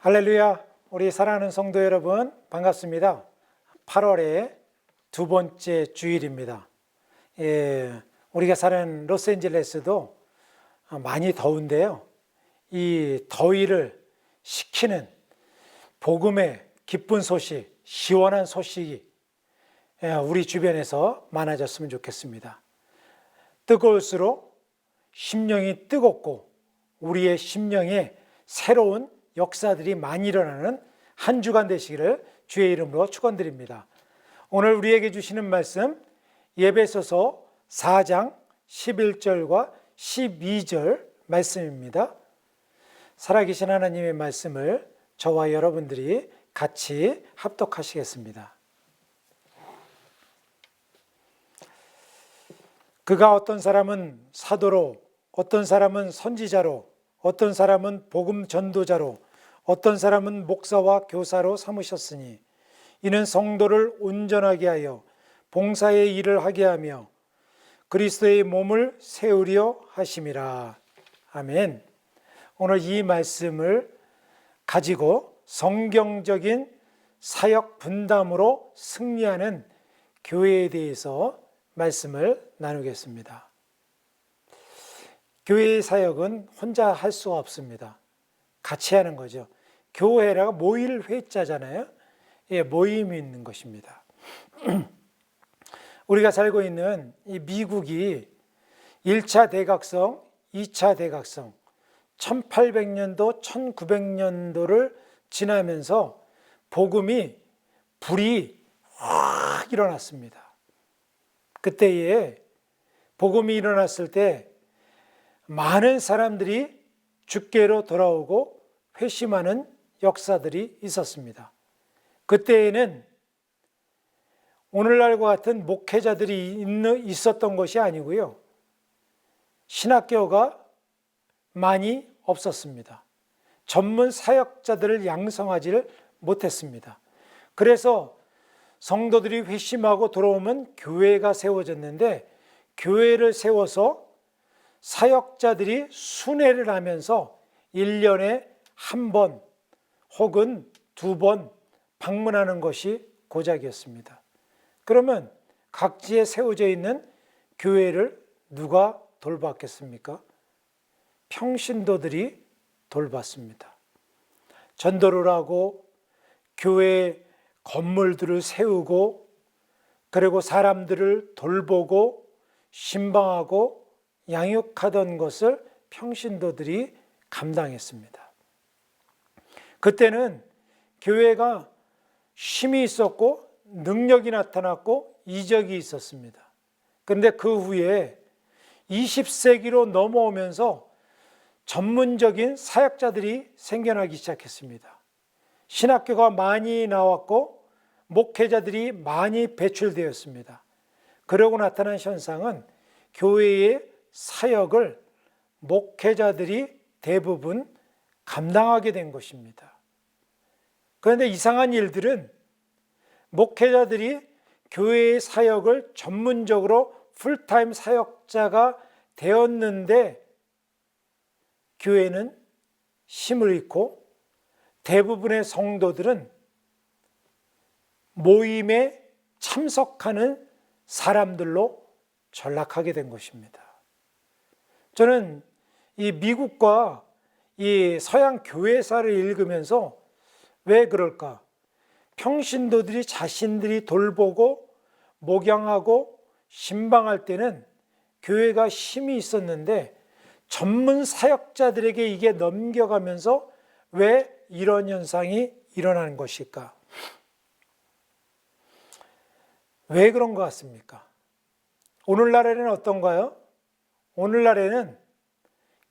할렐루야, 우리 사랑하는 성도 여러분 반갑습니다. 8월의 두 번째 주일입니다. 우리가 사는 로스앤젤레스도 많이 더운데요, 이 더위를 식히는 복음의 기쁜 소식, 시원한 소식이 우리 주변에서 많아졌으면 좋겠습니다. 뜨거울수록 심령이 뜨겁고 우리의 심령에 새로운 역사들이 많이 일어나는 한 주간 되시기를 주의 이름으로 축원드립니다. 오늘 우리에게 주시는 말씀 에베소서 4장 11절과 12절 말씀입니다. 살아계신 하나님의 말씀을 저와 여러분들이 같이 합독하시겠습니다. 그가 어떤 사람은 사도로, 어떤 사람은 선지자로, 어떤 사람은 복음 전도자로, 어떤 사람은 목사와 교사로 삼으셨으니 이는 성도를 온전하게 하여 봉사의 일을 하게 하며 그리스도의 몸을 세우려 하심이라. 아멘. 오늘 이 말씀을 가지고 성경적인 사역 분담으로 승리하는 교회에 대해서 말씀을 나누겠습니다. 교회의 사역은 혼자 할 수가 없습니다. 같이 하는 거죠. 교회라가 모일 회자잖아요. 모임이 있는 것입니다. 우리가 살고 있는 이 미국이 1차 대각성, 2차 대각성, 1800년도, 1900년도를 지나면서 복음이 불이 확 일어났습니다. 그때에 복음이 일어났을 때 많은 사람들이 주께로 돌아오고 회심하는 역사들이 있었습니다. 그때에는 오늘날과 같은 목회자들이 있었던 것이 아니고요, 신학교가 많이 없었습니다. 전문 사역자들을 양성하지를 못했습니다. 그래서 성도들이 회심하고 돌아오면 교회가 세워졌는데, 교회를 세워서 사역자들이 순회를 하면서 1년에 한 번 혹은 두 번 방문하는 것이 고작이었습니다. 그러면 각지에 세워져 있는 교회를 누가 돌봤겠습니까? 평신도들이 돌봤습니다. 전도를 하고 교회 건물들을 세우고, 그리고 사람들을 돌보고 신방하고 양육하던 것을 평신도들이 감당했습니다. 그때는 교회가 힘이 있었고 능력이 나타났고 이적이 있었습니다. 그런데 그 후에 20세기로 넘어오면서 전문적인 사역자들이 생겨나기 시작했습니다. 신학교가 많이 나왔고 목회자들이 많이 배출되었습니다. 그러고 나타난 현상은 교회의 사역을 목회자들이 대부분 감당하게 된 것입니다. 그런데 이상한 일들은 목회자들이 교회의 사역을 전문적으로 풀타임 사역자가 되었는데 교회는 힘을 잃고 대부분의 성도들은 모임에 참석하는 사람들로 전락하게 된 것입니다. 저는 이 미국과 이 서양 교회사를 읽으면서 왜 그럴까? 평신도들이 자신들이 돌보고 목양하고 신방할 때는 교회가 힘이 있었는데 전문 사역자들에게 이게 넘겨가면서 왜 이런 현상이 일어나는 것일까? 왜 그런 것 같습니까? 오늘날에는 어떤가요? 오늘날에는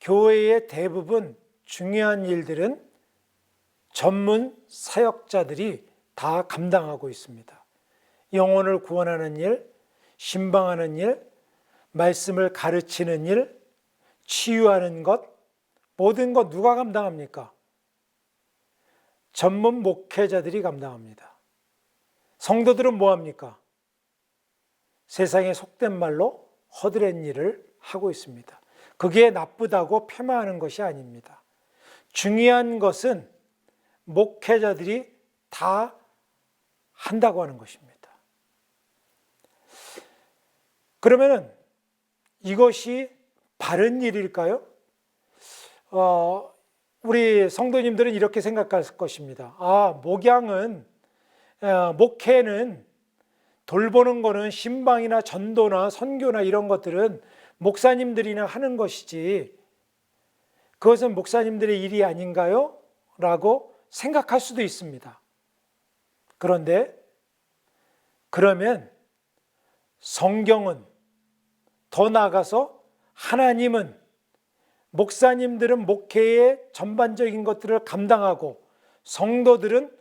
교회의 대부분 중요한 일들은 전문 사역자들이 다 감당하고 있습니다. 영혼을 구원하는 일, 신방하는 일, 말씀을 가르치는 일, 치유하는 것, 모든 것 누가 감당합니까? 전문 목회자들이 감당합니다. 성도들은 뭐합니까? 세상에 속된 말로 허드렛 일을 하고 있습니다. 그게 나쁘다고 폄하하는 것이 아닙니다. 중요한 것은 목회자들이 다 한다고 하는 것입니다. 그러면은 이것이 바른 일일까요? 우리 성도님들은 이렇게 생각할 것입니다. 목회는 돌보는 거는 신방이나 전도나 선교나 이런 것들은 목사님들이나 하는 것이지 그것은 목사님들의 일이 아닌가요? 라고 생각할 수도 있습니다. 그런데 그러면 성경은 더 나아가서 하나님은 목사님들은 목회의 전반적인 것들을 감당하고 성도들은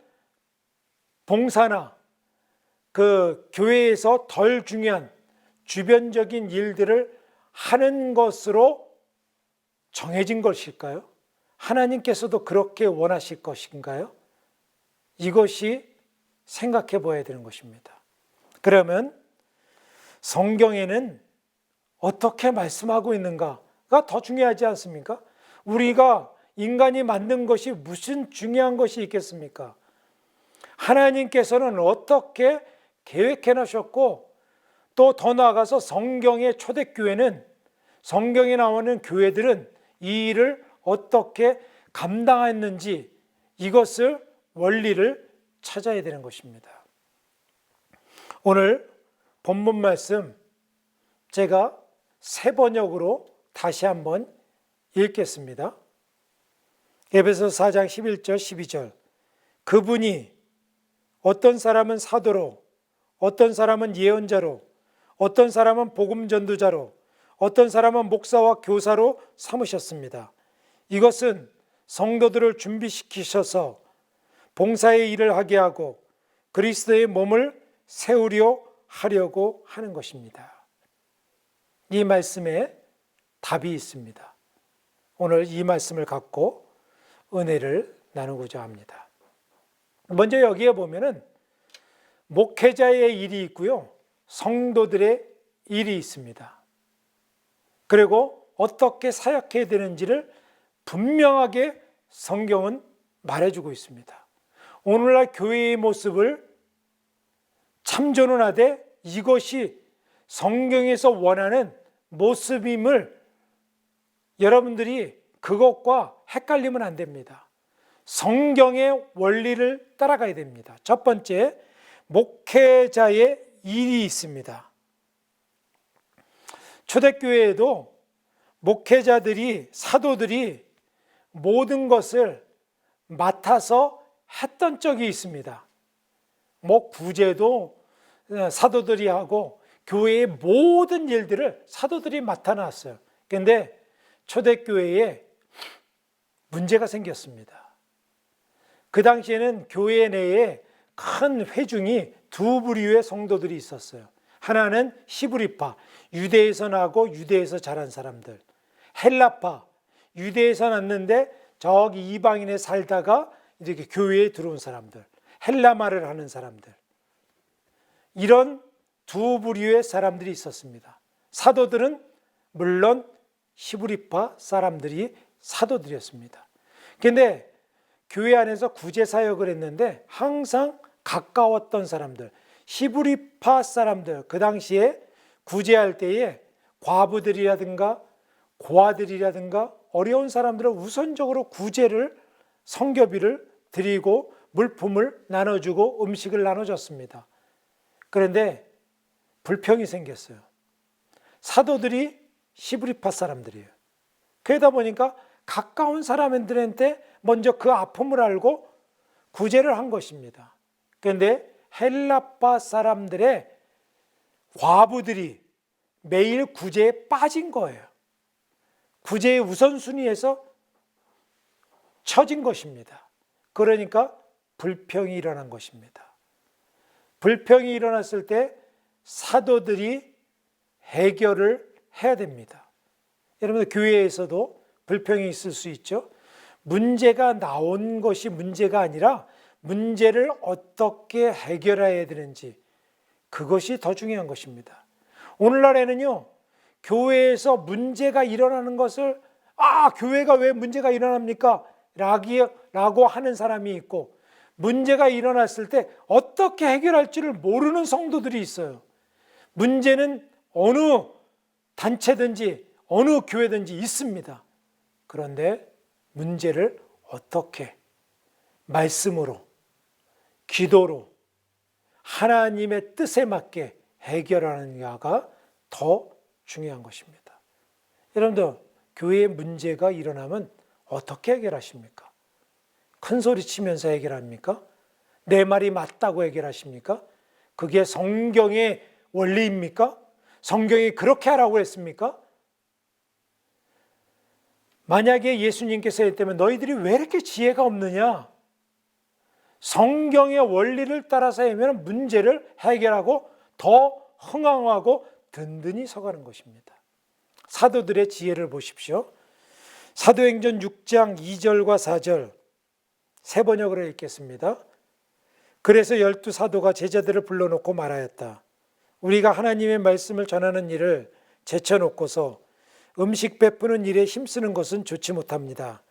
봉사나 그 교회에서 덜 중요한 주변적인 일들을 하는 것으로 정해진 것일까요? 하나님께서도 그렇게 원하실 것인가요? 이것이 생각해 봐야 되는 것입니다. 그러면 성경에는 어떻게 말씀하고 있는가가 더 중요하지 않습니까? 우리가 인간이 만든 것이 무슨 중요한 것이 있겠습니까? 하나님께서는 어떻게 계획해 놓으셨고 또 더 나아가서 성경의 초대교회는 성경에 나오는 교회들은 이 일을 어떻게 감당했는지 이것을 원리를 찾아야 되는 것입니다. 오늘 본문 말씀 제가 새 번역으로 다시 한번 읽겠습니다. 에베소서 4장 11절 12절 그분이 어떤 사람은 사도로 어떤 사람은 예언자로 어떤 사람은 복음 전도자로 어떤 사람은 목사와 교사로 삼으셨습니다. 이것은 성도들을 준비시키셔서 봉사의 일을 하게 하고 그리스도의 몸을 세우려 하려고 하는 것입니다. 이 말씀에 답이 있습니다. 오늘 이 말씀을 갖고 은혜를 나누고자 합니다. 먼저 여기에 보면은 목회자의 일이 있고요. 성도들의 일이 있습니다. 그리고 어떻게 사역해야 되는지를 분명하게 성경은 말해주고 있습니다. 오늘날 교회의 모습을 참조는 하되 이것이 성경에서 원하는 모습임을 여러분들이 그것과 헷갈리면 안 됩니다. 성경의 원리를 따라가야 됩니다. 첫 번째, 목회자의 일이 있습니다. 초대교회에도 목회자들이, 사도들이 모든 것을 맡아서 했던 적이 있습니다. 구제도 사도들이 하고 교회의 모든 일들을 사도들이 맡아놨어요. 그런데 초대교회에 문제가 생겼습니다. 그 당시에는 교회 내에 큰 회중이 두 부류의 성도들이 있었어요. 하나는 히브리파, 유대에서 나고 유대에서 자란 사람들. 헬라파, 유대에서 났는데 저기 이방인에 살다가 이렇게 교회에 들어온 사람들. 헬라말을 하는 사람들. 이런 두 부류의 사람들이 있었습니다. 사도들은 물론 히브리파 사람들이 사도들이었습니다. 그런데 교회 안에서 구제 사역을 했는데 항상 가까웠던 사람들, 히브리파 사람들, 그 당시에 구제할 때에 과부들이라든가 고아들이라든가 어려운 사람들을 우선적으로 구제를, 성교비를 드리고 물품을 나눠주고 음식을 나눠줬습니다. 그런데 불평이 생겼어요. 사도들이 히브리파 사람들이에요. 그러다 보니까 가까운 사람들한테 먼저 그 아픔을 알고 구제를 한 것입니다. 그런데 헬라파 사람들의 과부들이 매일 구제에 빠진 거예요. 구제의 우선순위에서 처진 것입니다. 그러니까 불평이 일어난 것입니다. 불평이 일어났을 때 사도들이 해결을 해야 됩니다. 여러분들 교회에서도 불평이 있을 수 있죠. 문제가 나온 것이 문제가 아니라 문제를 어떻게 해결해야 되는지 그것이 더 중요한 것입니다. 오늘날에는요, 교회에서 문제가 일어나는 것을 교회가 왜 문제가 일어납니까? 라고 하는 사람이 있고, 문제가 일어났을 때 어떻게 해결할 줄을 모르는 성도들이 있어요. 문제는 어느 단체든지 어느 교회든지 있습니다. 그런데 문제를 어떻게 말씀으로, 기도로, 하나님의 뜻에 맞게 해결하느냐가 더 중요한 것입니다. 여러분들, 교회에 문제가 일어나면 어떻게 해결하십니까? 큰 소리 치면서 해결합니까? 내 말이 맞다고 해결하십니까? 그게 성경의 원리입니까? 성경이 그렇게 하라고 했습니까? 만약에 예수님께서 했다면 너희들이 왜 이렇게 지혜가 없느냐? 성경의 원리를 따라서 하면 문제를 해결하고 더 흥황하고 든든히 서가는 것입니다. 사도들의 지혜를 보십시오. 사도행전 6장 2절과 4절 세 번역으로 읽겠습니다. 그래서 12사도가 제자들을 불러놓고 말하였다. 우리가 하나님의 말씀을 전하는 일을 제쳐놓고서 음식 베푸는 일에 힘쓰는 것은 좋지 못합니다.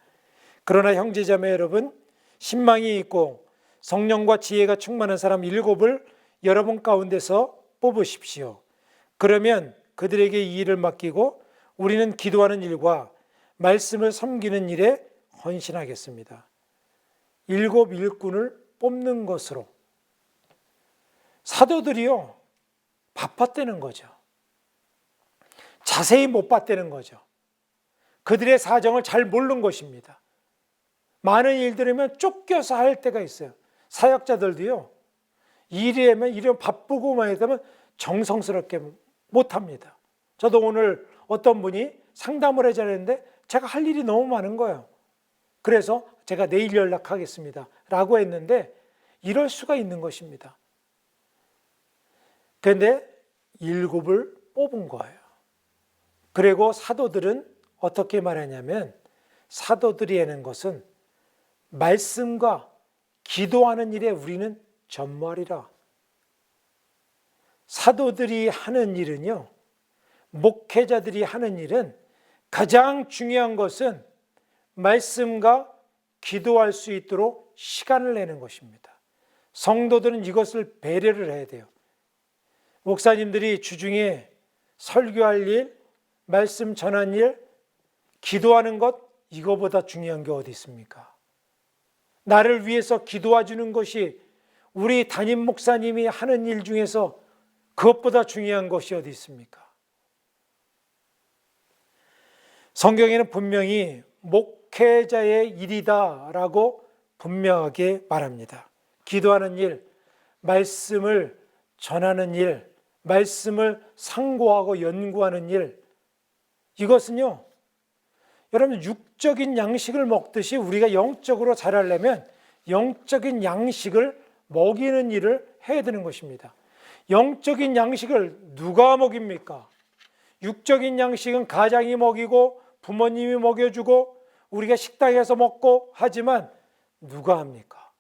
그러나 형제자매 여러분, 신망이 있고 성령과 지혜가 충만한 사람 7을 여러분 가운데서 뽑으십시오. 그러면 그들에게 이 일을 맡기고 우리는 기도하는 일과 말씀을 섬기는 일에 헌신하겠습니다. 7 일꾼을 뽑는 것으로 사도들이요 바빴다는 거죠. 자세히 못 봤다는 거죠. 그들의 사정을 잘 모르는 것입니다. 많은 일들이면 쫓겨서 할 때가 있어요. 사역자들도요, 일이면 바쁘고 많이 되면 정성스럽게 못합니다. 저도 오늘 어떤 분이 상담을 해줘야 하는데 제가 할 일이 너무 많은 거예요. 그래서 제가 내일 연락하겠습니다 라고 했는데 이럴 수가 있는 것입니다. 그런데 7을 뽑은 거예요. 그리고 사도들은 어떻게 말하냐면, 사도들이 하는 것은 말씀과 기도하는 일에 우리는 전무하리라. 사도들이 하는 일은요, 목회자들이 하는 일은 가장 중요한 것은 말씀과 기도할 수 있도록 시간을 내는 것입니다. 성도들은 이것을 배려를 해야 돼요. 목사님들이 주중에 설교할 일, 말씀 전한 일, 기도하는 것, 이거보다 중요한 게 어디 있습니까? 나를 위해서 기도해 주는 것이 우리 담임 목사님이 하는 일 중에서 그것보다 중요한 것이 어디 있습니까? 성경에는 분명히 목회자의 일이다라고 분명하게 말합니다. 기도하는 일, 말씀을 전하는 일, 말씀을 상고하고 연구하는 일, 이것은요, 여러분 육적인 양식을 먹듯이 우리가 영적으로 자라려면 영적인 양식을 먹이는 일을 해야 되는 것입니다. 영적인 양식을 누가 먹입니까? 육적인 양식은 가장이 먹이고 부모님이 먹여주고 우리가 식당에서 먹고 하지만 누가 합니까?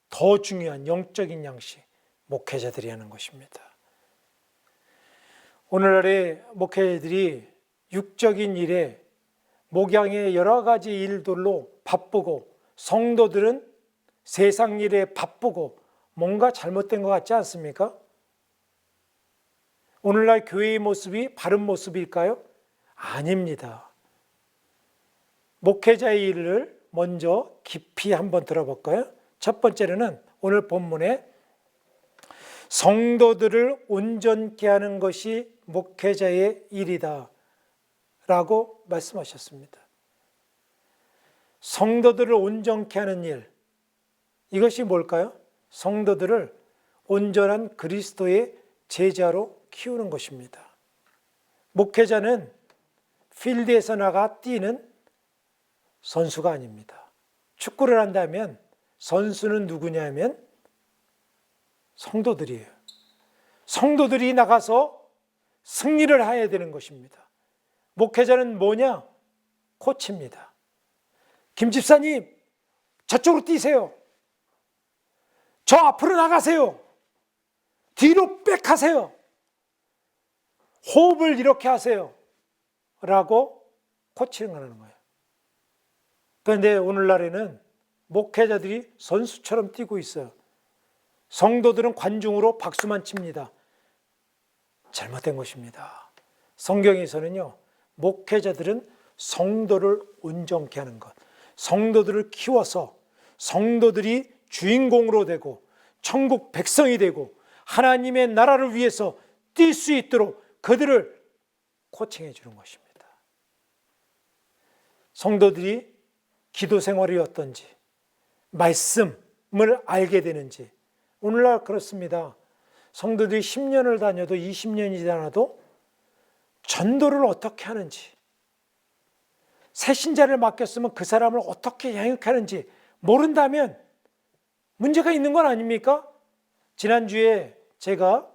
더 중요한 영적인 양식, 목회자들이 하는 것입니다. 오늘날의 목회자들이 육적인 일에 목양의 여러 가지 일들로 바쁘고 성도들은 세상 일에 바쁘고 뭔가 잘못된 것 같지 않습니까? 오늘날 교회의 모습이 바른 모습일까요? 아닙니다. 목회자의 일을 먼저 깊이 한번 들어볼까요? 첫 번째로는 오늘 본문에 성도들을 온전케 하는 것이 목회자의 일이다 라고 말씀하셨습니다. 성도들을 온전케 하는 일, 이것이 뭘까요? 성도들을 온전한 그리스도의 제자로 키우는 것입니다. 목회자는 필드에서 나가 뛰는 선수가 아닙니다. 축구를 한다면 선수는 누구냐면 성도들이에요. 성도들이 나가서 승리를 해야 되는 것입니다. 목회자는 뭐냐? 코치입니다. 김 집사님, 저쪽으로 뛰세요. 저 앞으로 나가세요. 뒤로 백하세요. 호흡을 이렇게 하세요. 라고 코칭을 하는 거예요. 그런데 오늘날에는 목회자들이 선수처럼 뛰고 있어요. 성도들은 관중으로 박수만 칩니다. 잘못된 것입니다. 성경에서는요, 목회자들은 성도를 온전케 하는 것, 성도들을 키워서 성도들이 주인공으로 되고 천국 백성이 되고 하나님의 나라를 위해서 뛸 수 있도록 그들을 코칭해 주는 것입니다. 성도들이 기도 생활이 어떤지, 말씀을 알게 되는지, 오늘날 그렇습니다. 성도들이 10년을 다녀도 20년이 지나도 전도를 어떻게 하는지, 새 신자를 맡겼으면 그 사람을 어떻게 양육하는지 모른다면 문제가 있는 건 아닙니까? 지난주에 제가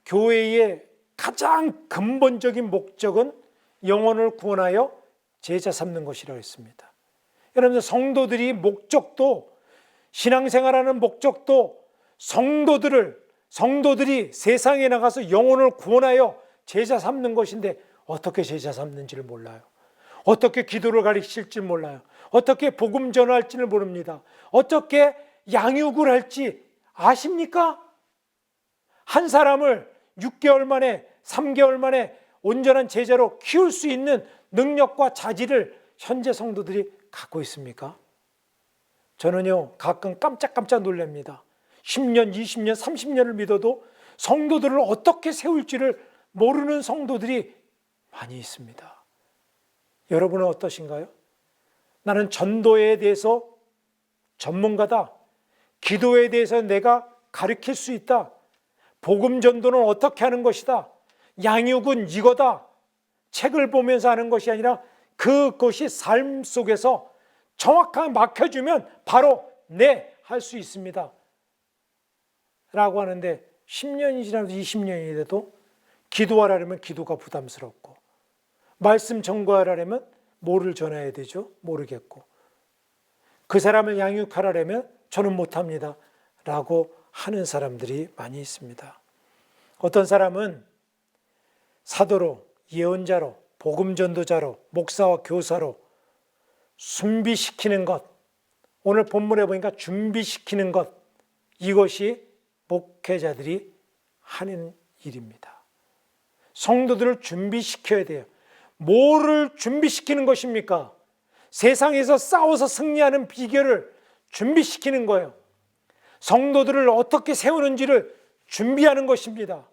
교회의 가장 근본적인 목적은 영혼을 구원하여 제자 삼는 것이라고 했습니다. 여러분들, 성도들이 목적도, 신앙생활하는 목적도 성도들이 세상에 나가서 영혼을 구원하여 제자 삼는 것인데 어떻게 제자 삼는지를 몰라요. 어떻게 기도를 가르칠지 몰라요. 어떻게 복음 전할지를 모릅니다. 어떻게 양육을 할지 아십니까? 한 사람을 6개월 만에 3개월 만에 온전한 제자로 키울 수 있는 능력과 자질을 현재 성도들이 갖고 있습니까? 저는요, 가끔 깜짝깜짝 놀랍니다. 10년, 20년, 30년을 믿어도 성도들을 어떻게 세울지를 모르는 성도들이 많이 있습니다. 여러분은 어떠신가요? 나는 전도에 대해서 전문가다. 기도에 대해서 내가 가르칠 수 있다. 복음 전도는 어떻게 하는 것이다. 양육은 이거다. 책을 보면서 하는 것이 아니라 그것이 삶 속에서 정확하게 맡겨주면 바로 네, 할 수 있습니다. 라고 하는데 10년이 지나도 20년이 돼도 기도하려면 기도가 부담스럽고 말씀 전거하려면 뭐를 전해야 되죠? 모르겠고 그 사람을 양육하려면 저는 못합니다. 라고 하는 사람들이 많이 있습니다. 어떤 사람은 사도로, 예언자로, 복음전도자로, 목사와 교사로 준비시키는 것, 오늘 본문에 보니까 준비시키는 것, 이것이 목회자들이 하는 일입니다. 성도들을 준비시켜야 돼요. 뭐를 준비시키는 것입니까? 세상에서 싸워서 승리하는 비결을 준비시키는 거예요. 성도들을 어떻게 세우는지를 준비하는 것입니다.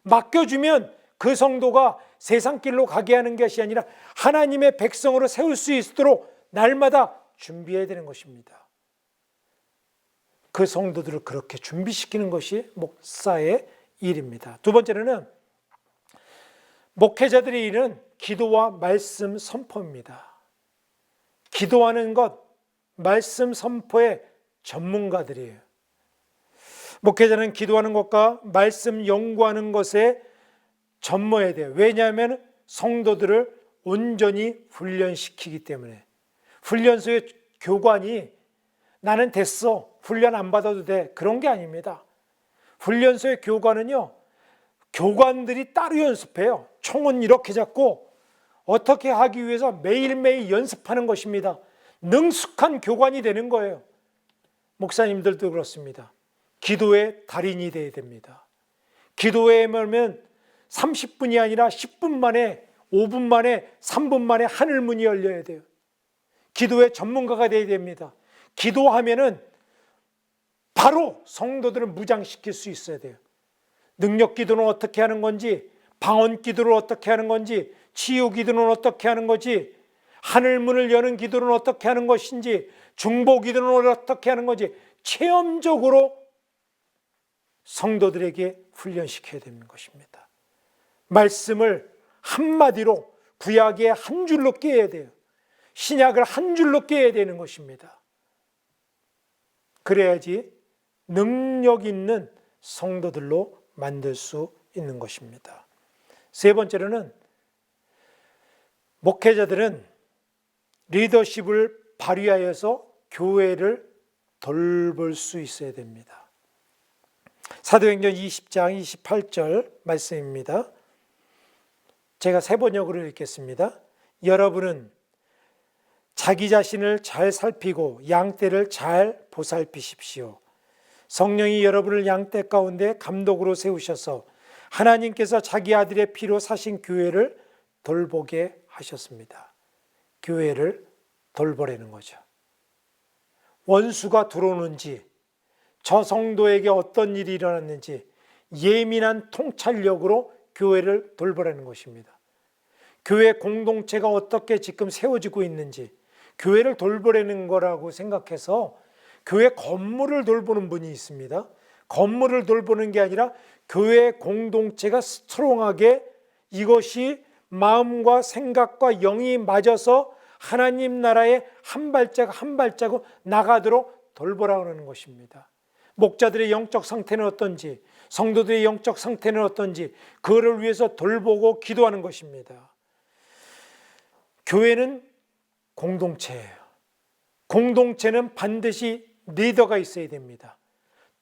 맡겨주면 그 성도가 세상길로 가게 하는 것이 아니라 하나님의 백성으로 세울 수 있도록 날마다 준비해야 되는 것입니다. 그 성도들을 그렇게 준비시키는 것이 목사의 일입니다. 두 번째로는 목회자들의 일은 기도와 말씀 선포입니다. 기도하는 것, 말씀 선포의 전문가들이에요. 목회자는 기도하는 것과 말씀 연구하는 것에 전무해야 돼요. 왜냐하면 성도들을 온전히 훈련시키기 때문에. 훈련소의 교관이 나는 됐어, 훈련 안 받아도 돼, 그런 게 아닙니다. 훈련소의 교관은요, 교관들이 따로 연습해요. 총은 이렇게 잡고 어떻게 하기 위해서 매일매일 연습하는 것입니다. 능숙한 교관이 되는 거예요. 목사님들도 그렇습니다. 기도의 달인이 되어야 됩니다. 기도에 하면 30분이 아니라 10분 만에, 5분 만에, 3분 만에 하늘문이 열려야 돼요. 기도의 전문가가 되어야 됩니다. 기도하면은 바로 성도들을 무장시킬 수 있어야 돼요. 능력 기도는 어떻게 하는 건지, 방언 기도를 어떻게 하는 건지, 치유 기도는 어떻게 하는 건지, 하늘문을 여는 기도는 어떻게 하는 것인지, 중보 기도는 어떻게 하는 건지 체험적으로 성도들에게 훈련시켜야 되는 것입니다. 말씀을 한마디로 구약의 한 줄로 깨야 돼요. 신약을 한 줄로 깨야 되는 것입니다. 그래야지 능력 있는 성도들로 만들 수 있는 것입니다. 세 번째로는 목회자들은 리더십을 발휘하여서 교회를 돌볼 수 있어야 됩니다. 사도행전 20장 28절 말씀입니다. 제가 세 번역으로 읽겠습니다. 여러분은 자기 자신을 잘 살피고 양떼를 잘 보살피십시오. 성령이 여러분을 양떼 가운데 감독으로 세우셔서 하나님께서 자기 아들의 피로 사신 교회를 돌보게 하셨습니다. 교회를 돌보라는 거죠. 원수가 들어오는지, 저 성도에게 어떤 일이 일어났는지 예민한 통찰력으로 교회를 돌보라는 것입니다. 교회 공동체가 어떻게 지금 세워지고 있는지 교회를 돌보라는 거라고 생각해서 교회 건물을 돌보는 분이 있습니다. 건물을 돌보는 게 아니라 교회 공동체가 스트롱하게 이것이 마음과 생각과 영이 맞아서 하나님 나라에 한 발자국 한 발자국 나가도록 돌보라고 하는 것입니다. 목자들의 영적 상태는 어떤지, 성도들의 영적 상태는 어떤지 그거를 위해서 돌보고 기도하는 것입니다. 교회는 공동체예요. 공동체는 반드시 리더가 있어야 됩니다.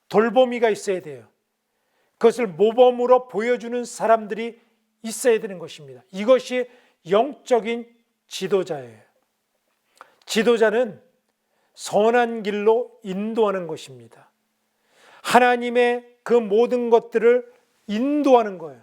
돌보미가 있어야 돼요. 그것을 모범으로 보여주는 사람들이 있어야 되는 것입니다. 이것이 영적인 지도자예요. 지도자는 선한 길로 인도하는 것입니다. 하나님의 그 모든 것들을 인도하는 거예요.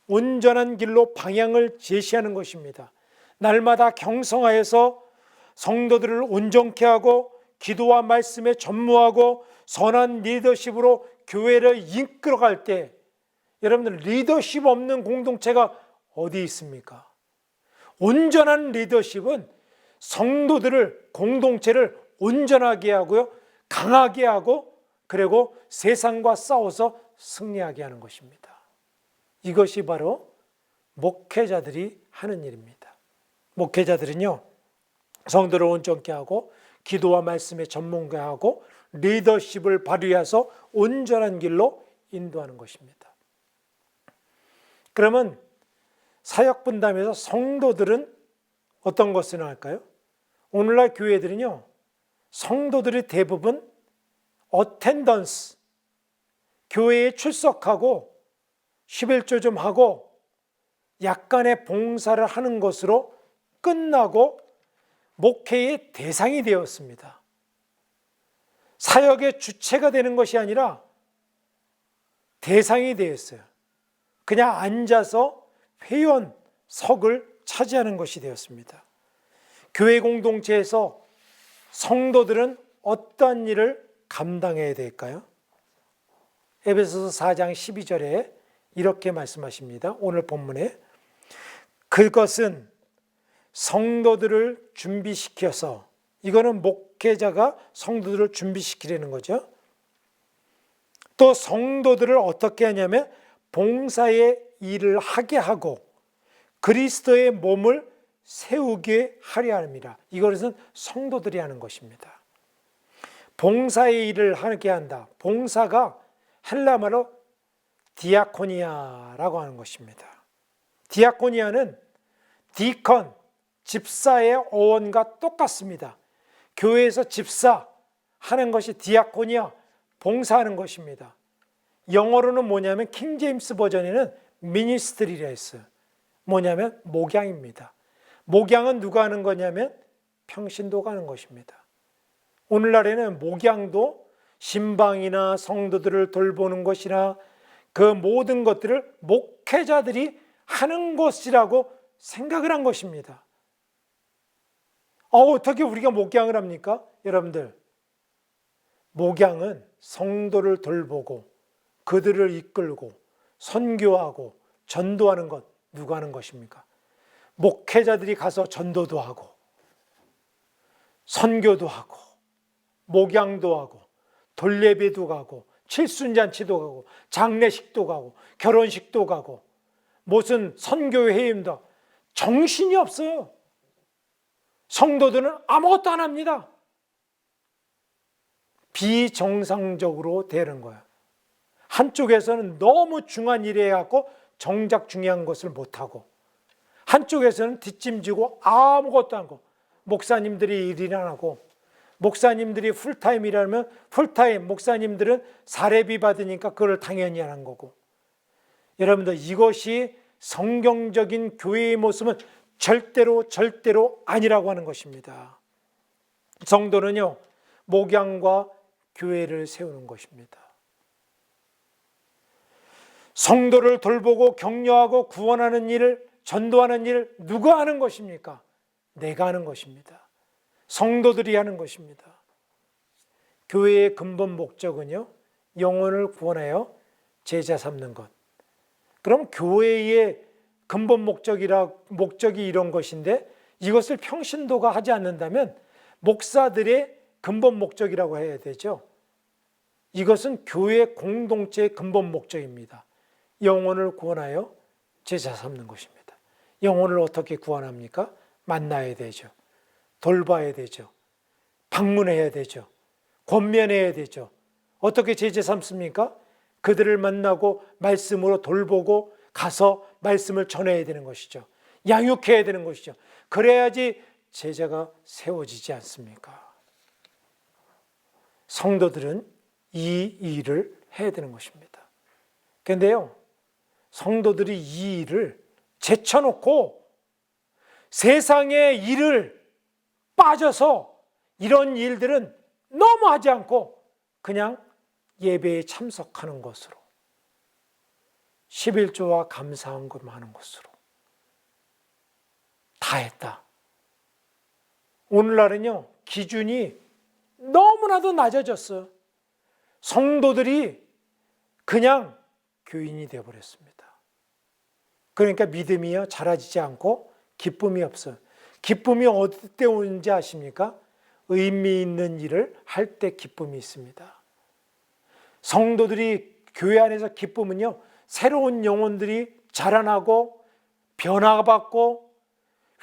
온전한 길로 방향을 제시하는 것입니다. 날마다 경성하여서 성도들을 온전케 하고 기도와 말씀에 전무하고 선한 리더십으로 교회를 이끌어갈 때 여러분들 리더십 없는 공동체가 어디 있습니까? 온전한 리더십은 성도들을 공동체를 온전하게 하고요, 강하게 하고 그리고 세상과 싸워서 승리하게 하는 것입니다. 이것이 바로 목회자들이 하는 일입니다. 목회자들은요, 성도를 온전케 하고 기도와 말씀에 전문가하고 리더십을 발휘해서 온전한 길로 인도하는 것입니다. 그러면 사역 분담에서 성도들은 어떤 것을 할까요? 오늘날 교회들은요, 성도들이 대부분 어텐던스, 교회에 출석하고 11조 좀 하고 약간의 봉사를 하는 것으로 끝나고 목회의 대상이 되었습니다. 사역의 주체가 되는 것이 아니라 대상이 되었어요. 그냥 앉아서 회원석을 차지하는 것이 되었습니다. 교회 공동체에서 성도들은 어떤 일을 감당해야 될까요? 에베소서 4장 12절에 이렇게 말씀하십니다. 오늘 본문에 그것은 성도들을 준비시켜서, 이거는 목회자가 성도들을 준비시키려는 거죠. 또 성도들을 어떻게 하냐면 봉사의 일을 하게 하고 그리스도의 몸을 세우게 하려 합니다. 이것은 성도들이 하는 것입니다. 봉사의 일을 하게 한다. 봉사가 헬라말로 디아코니아라고 하는 것입니다. 디아코니아는 디컨, 집사의 어원과 똑같습니다. 교회에서 집사 하는 것이 디아코니아, 봉사하는 것입니다. 영어로는 뭐냐면 킹제임스 버전에는 미니스트리라 했어요. 뭐냐면 목양입니다. 목양은 누가 하는 거냐면 평신도가 하는 것입니다. 오늘날에는 목양도 신방이나 성도들을 돌보는 것이나 그 모든 것들을 목회자들이 하는 것이라고 생각을 한 것입니다. 어떻게 우리가 목양을 합니까? 여러분들, 목양은 성도를 돌보고 그들을 이끌고 선교하고 전도하는 것 누가 하는 것입니까? 목회자들이 가서 전도도 하고 선교도 하고 목양도 하고 돌예배도 가고 칠순잔치도 가고 장례식도 가고 결혼식도 가고 무슨 선교회의도 정신이 없어요. 성도들은 아무것도 안 합니다. 비정상적으로 되는 거예요. 한쪽에서는 너무 중요한 일에 갖고 정작 중요한 것을 못하고, 한쪽에서는 뒷짐지고 아무것도 안 하고, 목사님들이 일을 안 하고, 목사님들이 풀타임 일하면 풀타임, 목사님들은 사례비 받으니까 그걸 당연히 하는 거고. 여러분들, 이것이 성경적인 교회의 모습은 절대로 아니라고 하는 것입니다. 성도는요, 목양과 교회를 세우는 것입니다. 성도를 돌보고 격려하고 구원하는 일을, 전도하는 일을 누가 하는 것입니까? 내가 하는 것입니다. 성도들이 하는 것입니다. 교회의 근본 목적은요, 영혼을 구원하여 제자 삼는 것. 그럼 교회의 근본 목적이 이런 것인데, 이것을 평신도가 하지 않는다면 목사들의 근본 목적이라고 해야 되죠. 이것은 교회 공동체의 근본 목적입니다. 영혼을 구원하여 제자 삼는 것입니다. 영혼을 어떻게 구원합니까? 만나야 되죠. 돌봐야 되죠. 방문해야 되죠. 권면해야 되죠. 어떻게 제자 삼습니까? 그들을 만나고 말씀으로 돌보고 가서 말씀을 전해야 되는 것이죠. 양육해야 되는 것이죠. 그래야지 제자가 세워지지 않습니까? 성도들은 이 일을 해야 되는 것입니다. 그런데요, 성도들이 이 일을 제쳐놓고 세상의 일을 빠져서 이런 일들은 너무 하지 않고 그냥 예배에 참석하는 것으로, 11조와 감사헌금 하는 것으로 다 했다. 오늘날은요, 기준이 너무나도 낮아졌어요. 성도들이 그냥 교인이 되어버렸습니다. 그러니까 믿음이요, 자라지지 않고 기쁨이 없어요. 기쁨이 어디 때 오는지 아십니까? 의미 있는 일을 할 때 기쁨이 있습니다. 성도들이 교회 안에서 기쁨은요, 새로운 영혼들이 자라나고 변화받고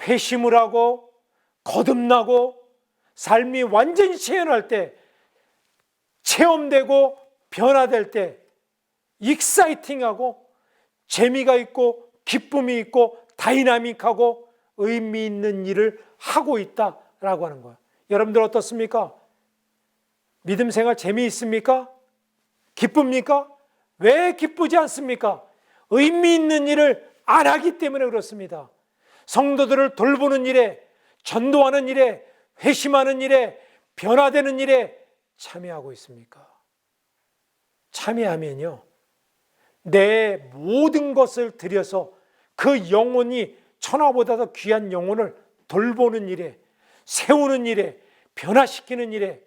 회심을 하고 거듭나고 삶이 완전히 체험할 때, 체험되고 변화될 때 익사이팅하고 재미가 있고 기쁨이 있고 다이나믹하고 의미 있는 일을 하고 있다라고 하는 거예요. 여러분들 어떻습니까? 믿음 생활 재미있습니까? 기쁩니까? 왜 기쁘지 않습니까? 의미 있는 일을 안 하기 때문에 그렇습니다. 성도들을 돌보는 일에, 전도하는 일에, 회심하는 일에, 변화되는 일에 참여하고 있습니까? 참여하면요, 내 모든 것을 들여서 그 영혼이 천하보다도 귀한 영혼을 돌보는 일에, 세우는 일에, 변화시키는 일에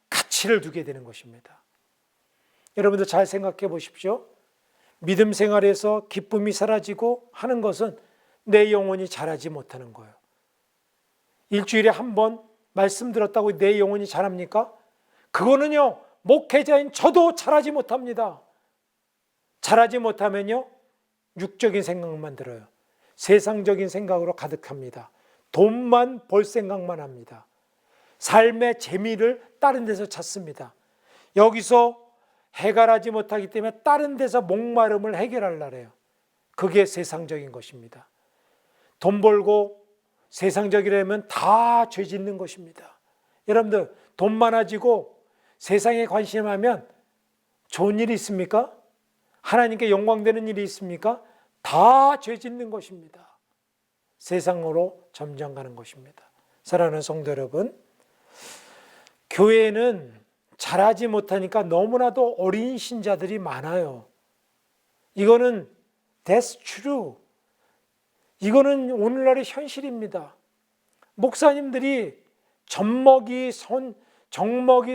가치를 두게 되는 것입니다. 여러분들 잘 생각해 보십시오. 믿음 생활에서 기쁨이 사라지고 하는 것은 내 영혼이 자라지 못하는 거예요. 일주일에 한 번 말씀 들었다고 내 영혼이 자랍니까? 그거는요, 목회자인 저도 자라지 못합니다. 자라지 못하면요, 육적인 생각만 들어요. 세상적인 생각으로 가득합니다. 돈만 벌 생각만 합니다. 삶의 재미를 다른 데서 찾습니다. 여기서 해결하지 못하기 때문에 다른 데서 목마름을 해결하려고 해요. 그게 세상적인 것입니다. 돈 벌고 세상적이라면 다 죄 짓는 것입니다. 여러분들, 돈 많아지고 세상에 관심하면 좋은 일이 있습니까? 하나님께 영광되는 일이 있습니까? 다 죄 짓는 것입니다. 세상으로 점점 가는 것입니다. 사랑하는 성도 여러분, 교회에는 자라지 못하니까 너무나도 어린 신자들이 많아요. 이거는 That's true. 이거는 오늘날의 현실입니다. 목사님들이 정먹이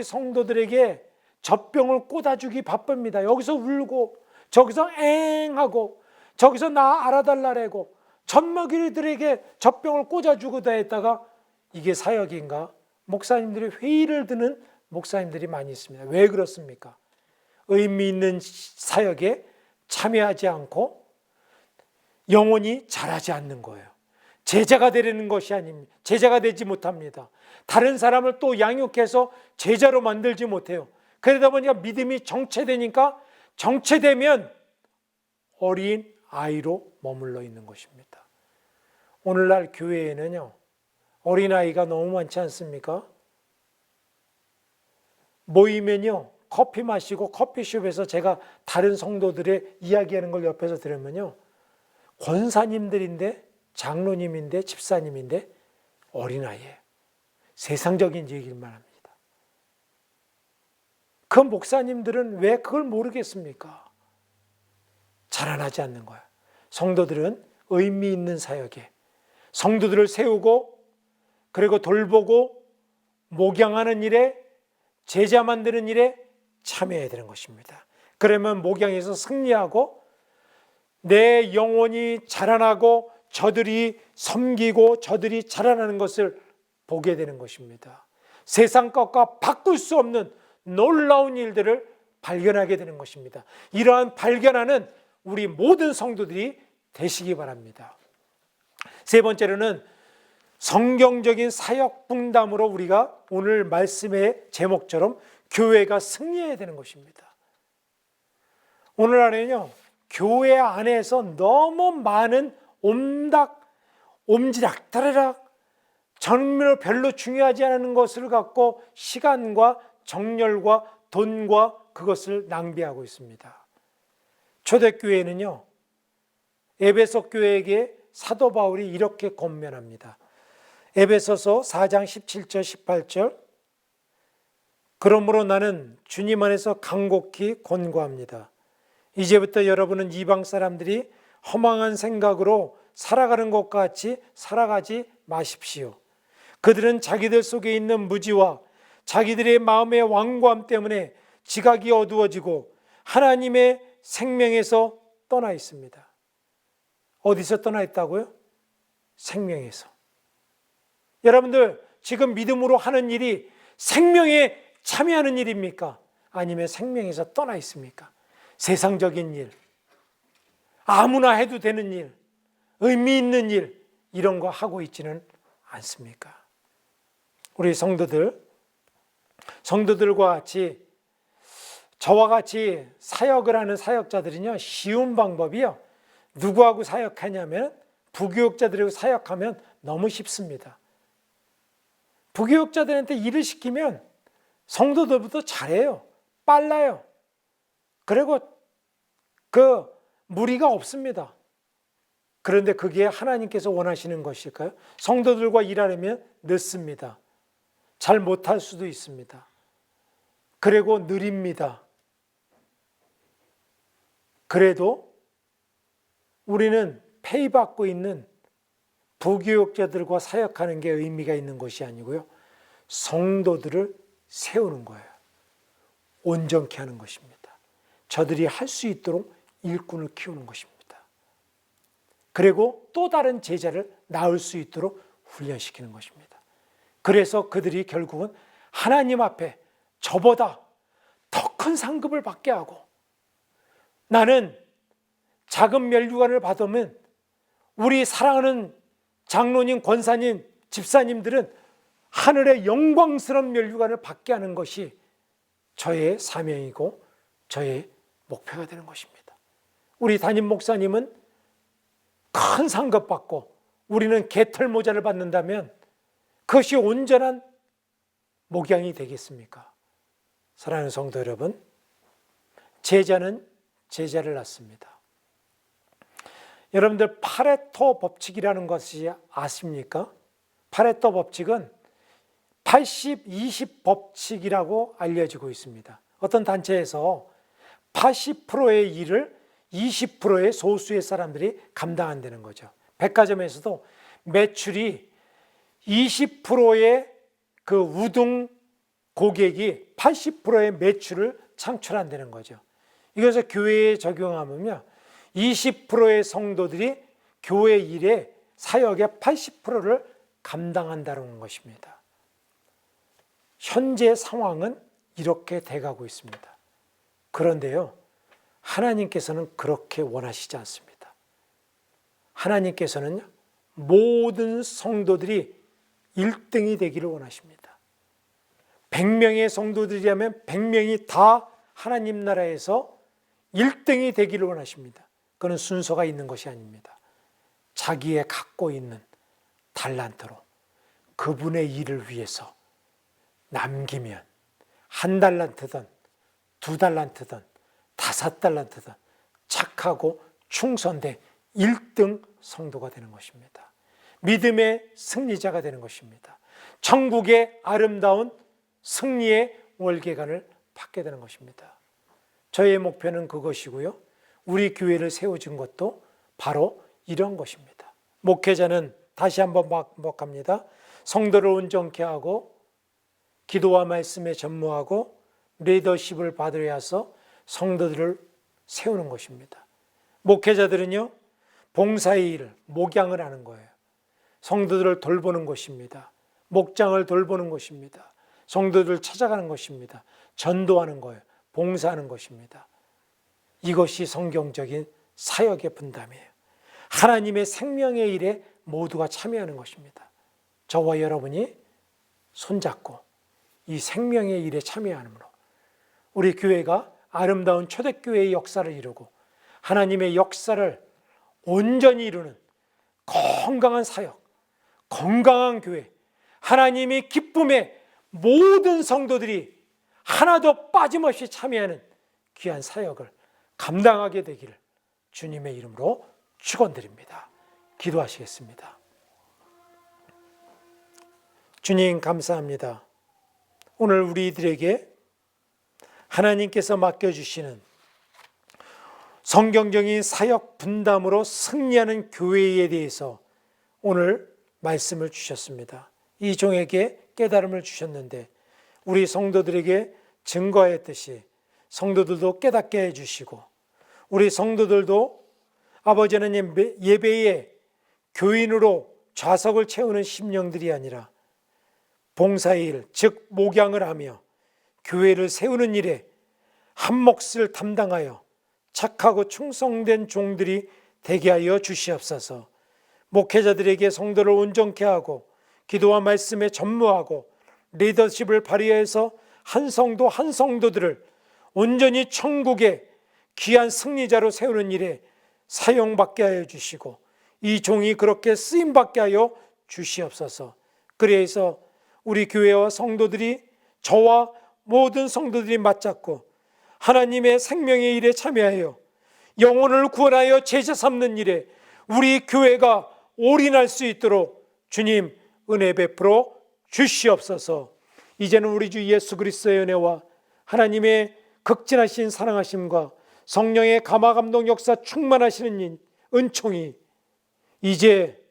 성도들에게 젖병을 꽂아주기 바쁩니다. 여기서 울고 저기서 앵하고 저기서 나 알아달라고 젖먹이들에게 젖병을 꽂아주고 다 했다가 이게 사역인가? 목사님들이 회의를 드는 목사님들이 많이 있습니다. 왜 그렇습니까? 의미 있는 사역에 참여하지 않고 영혼이 자라지 않는 거예요. 제자가 되려는 것이 아닙니다. 제자가 되지 못합니다. 다른 사람을 또 양육해서 제자로 만들지 못해요. 그러다 보니까 믿음이 정체되니까 정체되면 어린 아이로 머물러 있는 것입니다. 오늘날 교회에는요, 어린아이가 너무 많지 않습니까? 모이면요, 커피 마시고 커피숍에서 제가 다른 성도들의 이야기하는 걸 옆에서 들으면요, 권사님들인데 장로님인데 집사님인데 어린아이예요. 세상적인 얘기만 합니다. 그 목사님들은 왜 그걸 모르겠습니까? 자라나지 않는 거야. 성도들은 의미 있는 사역에 성도들을 세우고 그리고 돌보고 목양하는 일에 제자 만드는 일에 참여해야 되는 것입니다. 그러면 목양에서 승리하고 내 영혼이 자라나고 저들이 섬기고 저들이 자라나는 것을 보게 되는 것입니다. 세상 것과 바꿀 수 없는 놀라운 일들을 발견하게 되는 것입니다. 이러한 발견하는 우리 모든 성도들이 되시기 바랍니다. 세 번째로는 성경적인 사역 분담으로 우리가 오늘 말씀의 제목처럼 교회가 승리해야 되는 것입니다. 오늘 안에는요, 교회 안에서 너무 많은 옴지락다르락 정말 별로 중요하지 않은 것을 갖고 시간과 정열과 돈과 그것을 낭비하고 있습니다. 초대교회는요, 에베소 교회에게 사도 바울이 이렇게 권면합니다. 에베소서 4장 17절 18절 그러므로 나는 주님 안에서 간곡히 권고합니다. 이제부터 여러분은 이방 사람들이 허망한 생각으로 살아가는 것 같이 살아가지 마십시오. 그들은 자기들 속에 있는 무지와 자기들의 마음의 완고함 때문에 지각이 어두워지고 하나님의 생명에서 떠나 있습니다. 어디서 떠나 있다고요? 생명에서. 여러분들 지금 믿음으로 하는 일이 생명에 참여하는 일입니까? 아니면 생명에서 떠나 있습니까? 세상적인 일, 아무나 해도 되는 일, 의미 있는 일 이런 거 하고 있지는 않습니까? 우리 성도들과 같이 저와 같이 사역을 하는 사역자들은요, 쉬운 방법이요, 누구하고 사역하냐면 부교육자들하고 사역하면 너무 쉽습니다. 부교육자들한테 일을 시키면 성도들부터 잘해요. 빨라요. 그리고 그 무리가 없습니다. 그런데 그게 하나님께서 원하시는 것일까요? 성도들과 일하려면 늦습니다. 잘 못할 수도 있습니다. 그리고 느립니다. 그래도 우리는 페이 받고 있는 부교육자들과 사역하는 게 의미가 있는 것이 아니고요, 성도들을 세우는 거예요. 온전케 하는 것입니다. 저들이 할 수 있도록 일꾼을 키우는 것입니다. 그리고 또 다른 제자를 낳을 수 있도록 훈련시키는 것입니다. 그래서 그들이 결국은 하나님 앞에 저보다 더 큰 상급을 받게 하고, 나는 작은 면류관을 받으면 우리 사랑하는 장로님, 권사님, 집사님들은 하늘의 영광스러운 면류관을 받게 하는 것이 저의 사명이고 저의 목표가 되는 것입니다. 우리 담임 목사님은 큰 상급 받고 우리는 개털 모자를 받는다면 그것이 온전한 목양이 되겠습니까? 사랑하는 성도 여러분, 제자는 제자를 낳습니다. 여러분들 파레토 법칙이라는 것이 아십니까? 파레토 법칙은 80-20 법칙이라고 알려지고 있습니다. 어떤 단체에서 80%의 일을 20%의 소수의 사람들이 감당한다는 거죠. 백화점에서도 매출이 20%의 그 우등 고객이 80%의 매출을 창출한다는 거죠. 이것을 교회에 적용하면요, 20%의 성도들이 교회 일에 사역의 80%를 감당한다는 것입니다. 현재 상황은 이렇게 돼가고 있습니다. 그런데요, 하나님께서는 그렇게 원하시지 않습니다. 하나님께서는 모든 성도들이 1등이 되기를 원하십니다. 100명의 성도들이라면 100명이 다 하나님 나라에서 1등이 되기를 원하십니다. 그건 순서가 있는 것이 아닙니다. 자기의 갖고 있는 달란트로 그분의 일을 위해서 남기면 1달란트든 2달란트든 5달란트든 착하고 충성된 1등 성도가 되는 것입니다. 믿음의 승리자가 되는 것입니다. 천국의 아름다운 승리의 월계관을 받게 되는 것입니다. 저의 목표는 그것이고요. 우리 교회를 세워준 것도 바로 이런 것입니다. 목회자는 다시 한번 반복합니다. 성도를 온전케 하고 기도와 말씀에 전무하고 리더십을 받으려 해서 성도들을 세우는 것입니다. 목회자들은요, 봉사의 일을, 목양을 하는 거예요. 성도들을 돌보는 것입니다. 목장을 돌보는 것입니다. 성도들을 찾아가는 것입니다. 전도하는 거예요. 봉사하는 것입니다. 이것이 성경적인 사역의 분담이에요. 하나님의 생명의 일에 모두가 참여하는 것입니다. 저와 여러분이 손잡고 이 생명의 일에 참여함으로 우리 교회가 아름다운 초대교회의 역사를 이루고 하나님의 역사를 온전히 이루는 건강한 사역, 건강한 교회, 하나님이 기쁨의 모든 성도들이 하나도 빠짐없이 참여하는 귀한 사역을 감당하게 되기를 주님의 이름으로 축원드립니다. 기도하시겠습니다. 주님 감사합니다. 오늘 우리들에게 하나님께서 맡겨주시는 성경적인 사역 분담으로 승리하는 교회에 대해서 오늘 말씀을 주셨습니다. 이 종에게 깨달음을 주셨는데 우리 성도들에게 증거했듯이 성도들도 깨닫게 해주시고 우리 성도들도 아버지 하나님 예배의 교인으로 좌석을 채우는 심령들이 아니라 봉사의 일, 즉 목양을 하며 교회를 세우는 일에 한 몫을 담당하여 착하고 충성된 종들이 되게 하여 주시옵소서. 목회자들에게 성도를 온전케 하고 기도와 말씀에 전무하고 리더십을 발휘해서 한 성도 한 성도들을 온전히 천국의 귀한 승리자로 세우는 일에 사용받게 하여 주시고 이 종이 그렇게 쓰임받게 하여 주시옵소서. 그래서 우리 교회와 성도들이 저와 모든 성도들이 맞잡고 하나님의 생명의 일에 참여하여 영혼을 구원하여 제자 삼는 일에 우리 교회가 올인할 수 있도록 주님 은혜 베풀어 주시옵소서. 이제는 우리 주 예수 그리스도의 은혜와 하나님의 극진하신 사랑하심과 성령의 감화 감동 역사 충만하시는 은총이 이제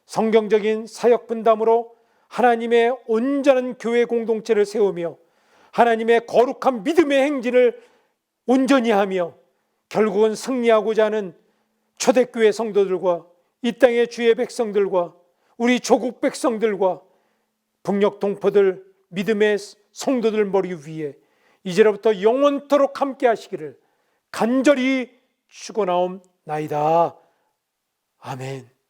성경적인 사역 분담으로 하나님의 온전한 교회 공동체를 세우며 하나님의 거룩한 믿음의 행진을 온전히 하며 결국은 승리하고자 하는 초대교회 성도들과 이 땅의 주의 백성들과 우리 조국 백성들과 북녘 동포들 믿음의 성도들 머리 위에 이제로부터 영원토록 함께 하시기를 간절히 축원하옵나이다. 아멘.